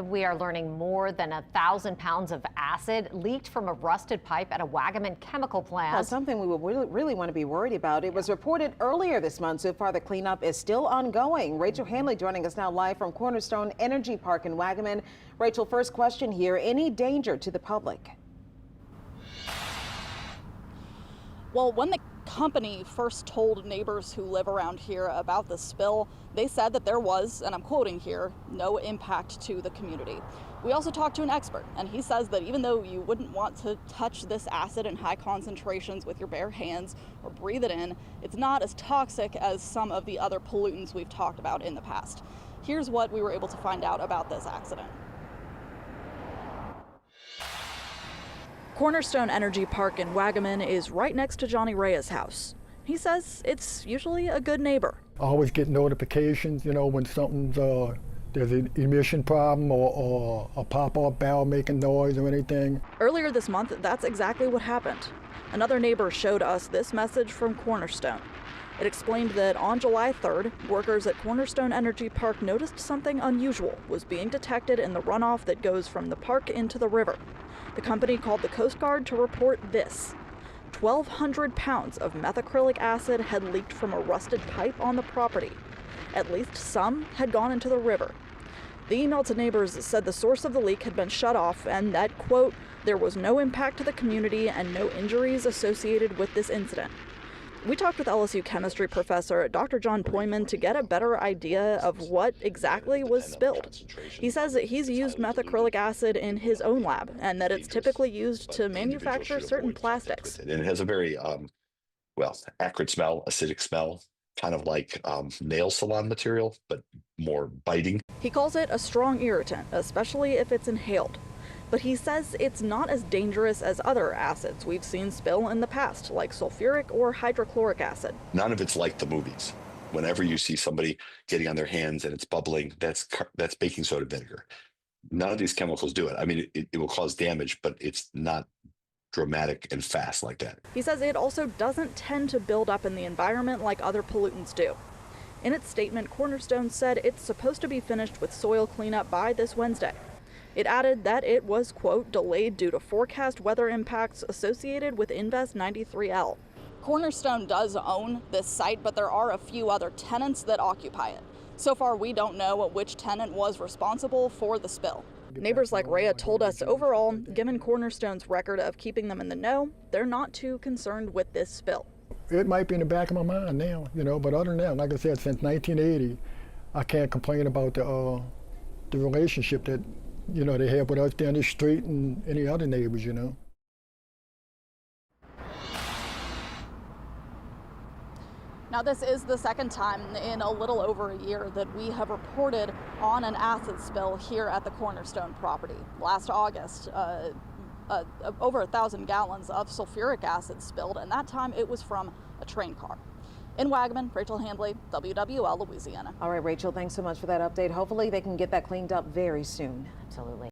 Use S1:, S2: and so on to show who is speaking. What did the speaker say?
S1: We are learning more than 1,000 pounds of acid leaked from a rusted pipe at a Waggaman chemical plant.
S2: Well, something we would really want to be worried about. It was reported earlier this month. So far, the cleanup is still ongoing. Rachel Hanley joining us now live from Cornerstone Energy Park in Waggaman. Rachel, first question here. Any danger to the public?
S3: Well, when the company first told neighbors who live around here about the spill, they said that there was, and I'm quoting here, no impact to the community. We also talked to an expert, and he says that even though you wouldn't want to touch this acid in high concentrations with your bare hands or breathe it in, it's not as toxic as some of the other pollutants we've talked about in the past. Here's what we were able to find out about this accident. Cornerstone Energy Park in Waggaman is right next to Johnny Rhea's house. He says it's usually a good neighbor.
S4: I always get notifications, when something's, there's an emission problem or a pop-up valve making noise or anything.
S3: Earlier this month, that's exactly what happened. Another neighbor showed us this message from Cornerstone. It explained that on July 3rd, workers at Cornerstone Energy Park noticed something unusual was being detected in the runoff that goes from the park into the river. The company called the Coast Guard to report this. 1,200 pounds of methacrylic acid had leaked from a rusted pipe on the property. At least some had gone into the river. The email to neighbors said the source of the leak had been shut off and that, quote, there was no impact to the community and no injuries associated with this incident. We talked with LSU chemistry professor Dr. John Poyman to get a better idea of what exactly was spilled. He says that he's used methacrylic acid in his own lab and that it's typically used to manufacture certain plastics.
S5: And it has a very, acrid smell, acidic smell, kind of like nail salon material, but more biting.
S3: He calls it a strong irritant, especially if it's inhaled. But he says it's not as dangerous as other acids we've seen spill in the past, like sulfuric or hydrochloric acid.
S5: None of it's like the movies. Whenever you see somebody getting on their hands and it's bubbling, that's baking soda vinegar. None of these chemicals do it. I mean, it will cause damage, but it's not dramatic and fast like that.
S3: He says it also doesn't tend to build up in the environment like other pollutants do. In its statement, Cornerstone said it's supposed to be finished with soil cleanup by this Wednesday. It added that it was, quote, delayed due to forecast weather impacts associated with Invest 93L. Cornerstone does own this site, but there are a few other tenants that occupy it. So far, we don't know which tenant was responsible for the spill. Neighbors like Rhea told us overall, given Cornerstone's record of keeping them in the know, they're not too concerned with this spill.
S4: It might be in the back of my mind now, but other than that, like I said, since 1980, I can't complain about the relationship that they have with us down the street and any other neighbors,
S3: Now, this is the second time in a little over a year that we have reported on an acid spill here at the Cornerstone property. Last August, over 1,000 gallons of sulfuric acid spilled, and that time it was from a train car. In Waggaman, Rachel Hanley, WWL, Louisiana.
S2: All right, Rachel, thanks so much for that update. Hopefully they can get that cleaned up very soon.
S1: Absolutely.